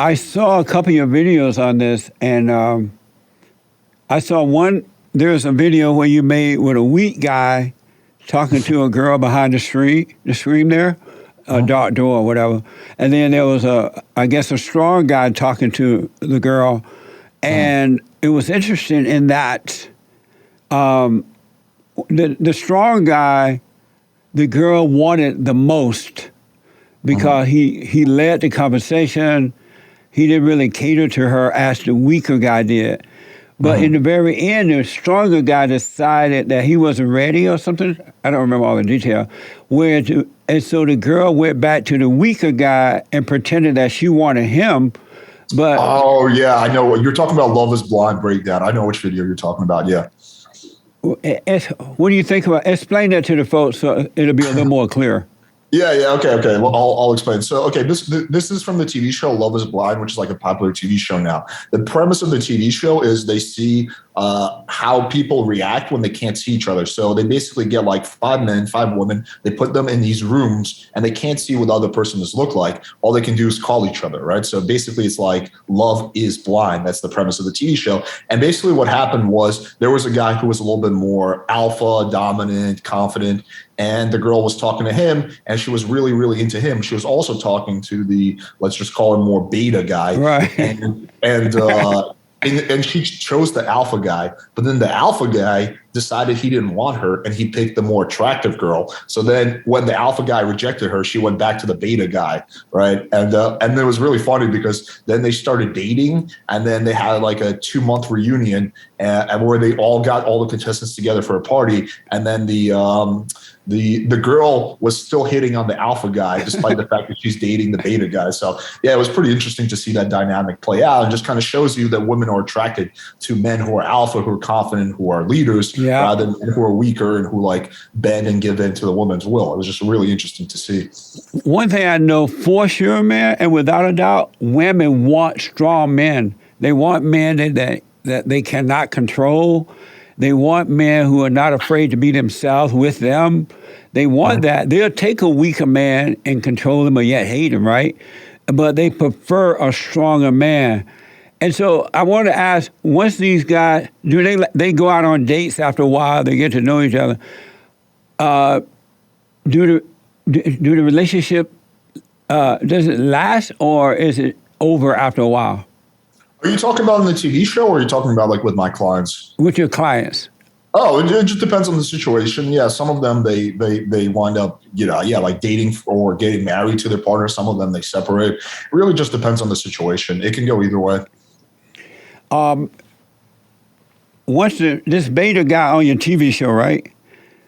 I saw a couple of your videos on this, and I saw one. There's a video where you made with a weak guy talking to a girl behind the screen there, a dark door or whatever. And then there was I guess a strong guy talking to the girl. And it was interesting in that the strong guy, the girl wanted the most because he led the conversation. He didn't really cater to her as the weaker guy did. But in the very end, the stronger guy decided that he wasn't ready or something. I don't remember all the detail. And so the girl went back to the weaker guy and pretended that she wanted him. But oh, yeah, I know what you're talking about. Love is Blind breakdown. I know which video you're talking about, yeah. What do you think about? Explain that to the folks so it'll be a little more clear. Yeah, okay. Well, I'll explain. So, okay, this is from the TV show Love is Blind, which is like a popular TV show now. The premise of the TV show is they see how people react when they can't see each other. So they basically get like 5 men, 5 women. They put them in these rooms, and they can't see what the other person look like. All they can do is call each other, right? So basically, it's like Love is Blind. That's the premise of the TV show. And basically, what happened was there was a guy who was a little bit more alpha, dominant, confident. And the girl was talking to him, and she was really, really into him. She was also talking to the, let's just call him more beta guy. Right. And she chose the alpha guy, but then the alpha guy decided he didn't want her, and he picked the more attractive girl. So then when the alpha guy rejected her, she went back to the beta guy, right? And it was really funny because then they started dating, and then they had like a 2-month reunion and where they all got all the contestants together for a party, and then the girl was still hitting on the alpha guy despite the fact that she's dating the beta guy. So yeah, it was pretty interesting to see that dynamic play out, and just kind of shows you that women are attracted to men who are alpha, who are confident, who are leaders, rather than men who are weaker and who like bend and give in to the woman's will. It was just really interesting to see. One thing I know for sure, man, and without a doubt, women want strong men. They want men that they cannot control. They want men who are not afraid to be themselves with them. They want that. They'll take a weaker man and control him or yet hate him, right? But they prefer a stronger man. And so I want to ask, once these guys, do they go out on dates after a while, they get to know each other, do the relationship, does it last or is it over after a while? Are you talking about in the TV show, or are you talking about like with my clients? With your clients. Oh, it just depends on the situation. Yeah, some of them they wind up, like dating or getting married to their partner. Some of them they separate. It really just depends on the situation. It can go either way. Once this beta guy on your TV show, right?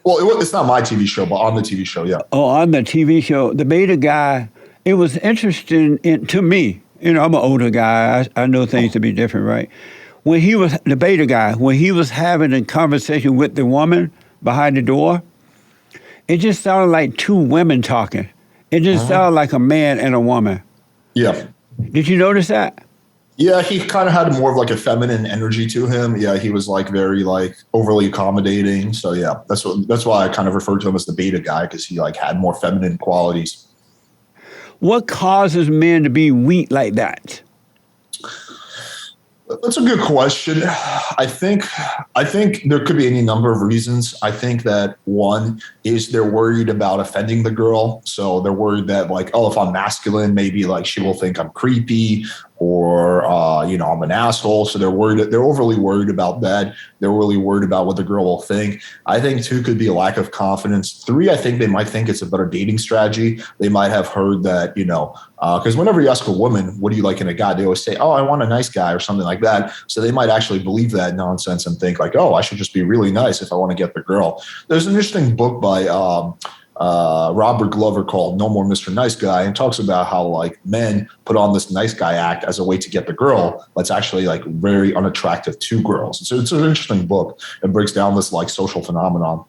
Well, it's not my TV show, but on the TV show, yeah. Oh, on the TV show, the beta guy. It was interesting to me. I'm an older guy. I know things to be different, right? When he was the beta guy, when he was having a conversation with the woman behind the door, it just sounded like 2 women talking. It just sounded like a man and a woman. Yeah. Did you notice that? Yeah, he kind of had more of like a feminine energy to him. Yeah, he was like very like overly accommodating. So yeah, that's why I kind of refer to him as the beta guy, because he like had more feminine qualities. What causes men to be weak like that? That's a good question. I think there could be any number of reasons. I think that one is they're worried about offending the girl. So they're worried that like, oh, if I'm masculine, maybe like she will think I'm creepy, or I'm an asshole. So they're worried. They're overly worried about that. They're really worried about what the girl will think. I think 2 could be a lack of confidence. 3, I think they might think it's a better dating strategy. They might have heard that, because whenever you ask a woman, what do you like in a guy? They always say, oh, I want a nice guy or something like that. So they might actually believe that nonsense and think like, oh, I should just be really nice if I want to get the girl. There's an interesting book by Robert Glover called No More Mr. Nice Guy, and talks about how like men put on this nice guy act as a way to get the girl that's actually like very unattractive to girls. So it's an interesting book. It breaks down this like social phenomenon.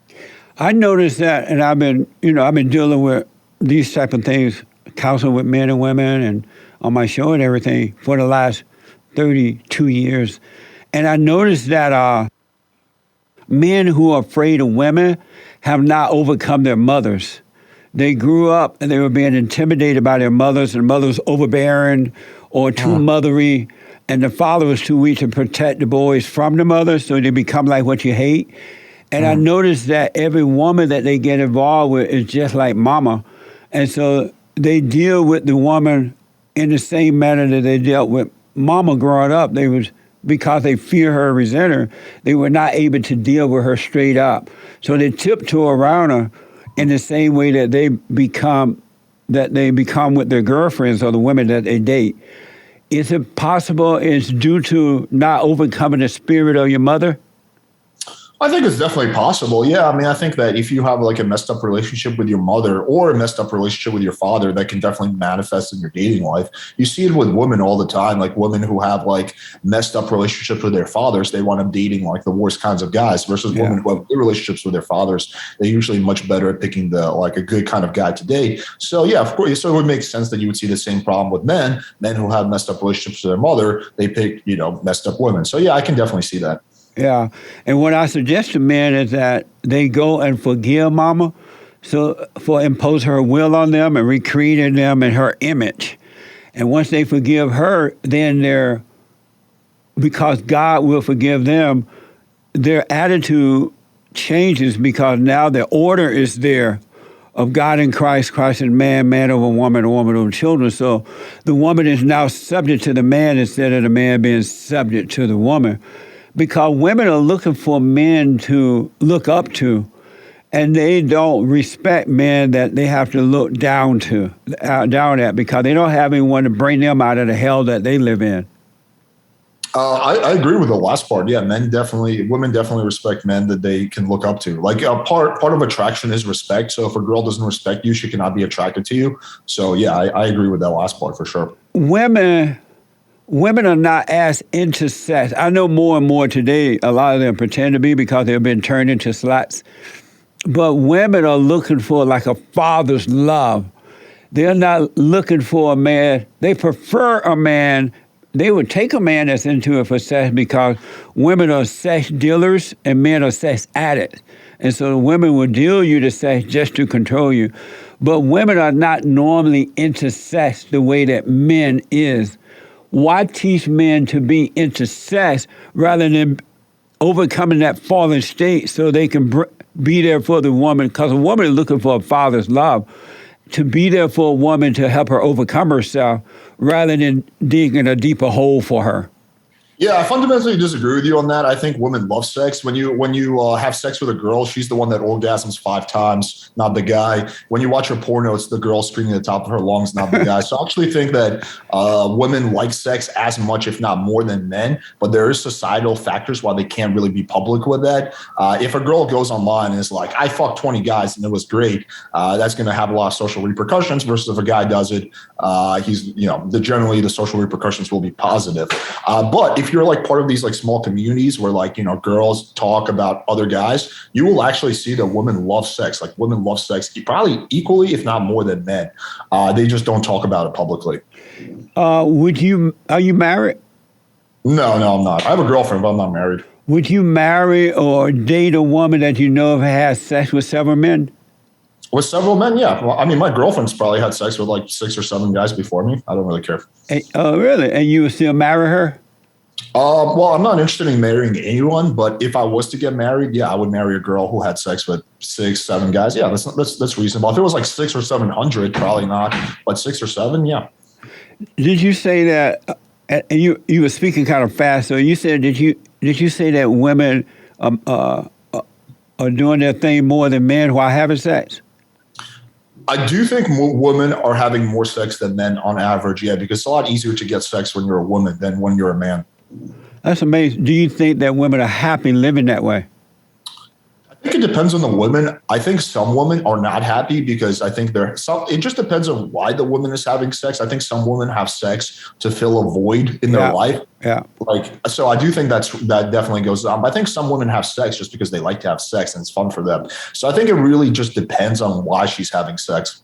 I noticed that, and I've been dealing with these type of things, counseling with men and women and on my show and everything for the last 32 years. And I noticed that men who are afraid of women have not overcome their mothers. they grew up and they were being intimidated by their mothers, and the mother was overbearing or too mothery, and the father was too weak to protect the boys from the mother, so they become like what you hate. And I noticed that every woman that they get involved with is just like mama. And so they deal with the woman in the same manner that they dealt with mama growing up. Because they fear her, resent her, they were not able to deal with her straight up. So they tiptoe around her in the same way that they become with their girlfriends or the women that they date. Is it possible it's due to not overcoming the spirit of your mother? I think it's definitely possible. Yeah. I mean, I think that if you have like a messed up relationship with your mother or a messed up relationship with your father, that can definitely manifest in your dating life. You see it with women all the time, like women who have like messed up relationships with their fathers. They want them dating like the worst kinds of guys versus women who have good relationships with their fathers. They're usually much better at picking like a good kind of guy to date. So yeah, of course. So it would make sense that you would see the same problem with men who have messed up relationships with their mother. They pick, messed up women. So yeah, I can definitely see that. Yeah. And what I suggest to men is that they go and forgive mama for impose her will on them and recreating them in her image. And once they forgive her, then because God will forgive them, their attitude changes because now the order is there of God in Christ, Christ in man, man over woman, woman over children. So the woman is now subject to the man instead of the man being subject to the woman. Because women are looking for men to look up to, and they don't respect men that they have to look down at, because they don't have anyone to bring them out of the hell that they live in. I agree with the last part. Yeah, women definitely respect men that they can look up to. Like part of attraction is respect. So if a girl doesn't respect you, she cannot be attracted to you. So yeah, I agree with that last part for sure. Women are not as into sex. I know more and more today, a lot of them pretend to be because they've been turned into sluts. But women are looking for like a father's love. They're not looking for a man. They prefer a man. They would take a man that's into it for sex because women are sex dealers and men are sex addicts. And so the women will deal you to sex just to control you. But women are not normally into sex the way that men is. Why teach men to be into sex rather than overcoming that fallen state so they can be there for the woman? Because a woman is looking for a father's love. To be there for a woman to help her overcome herself rather than digging a deeper hole for her. Yeah, I fundamentally disagree with you on that. I think women love sex. When you have sex with a girl, she's the one that orgasms 5 times, not the guy. When you watch her porno, it's the girl screaming at the top of her lungs, not the guy. So I actually think that women like sex as much, if not more than men. But there is societal factors why they can't really be public with that. If a girl goes online and is like, I fucked 20 guys and it was great, that's going to have a lot of social repercussions versus if a guy does it, generally the social repercussions will be positive. But if you're like part of these like small communities where like, girls talk about other guys, you will actually see that women love sex. Like women love sex probably equally, if not more than men. They just don't talk about it publicly. Are you married? No, I'm not. I have a girlfriend, but I'm not married. Would you marry or date a woman that you know has sex with several men? With several men, yeah. Well, I mean, my girlfriend's probably had sex with like 6 or 7 guys before me. I don't really care. Oh, really? And you would still marry her? Well, I'm not interested in marrying anyone, but if I was to get married, yeah, I would marry a girl who had sex with 6, 7 guys. Yeah, that's reasonable. If it was like 600 or 700, probably not. But 6 or 7, yeah. Did you say that? And you were speaking kind of fast. So you said did you say that women are doing their thing more than men while having sex? I do think women are having more sex than men on average, yeah, because it's a lot easier to get sex when you're a woman than when you're a man. That's amazing. Do you think that women are happy living that way? I think it depends on the women. I think some women are not happy because I think it just depends on why the woman is having sex. I think some women have sex to fill a void in their life. Yeah. So I do think that definitely goes on. But I think some women have sex just because they like to have sex and it's fun for them. So I think it really just depends on why she's having sex.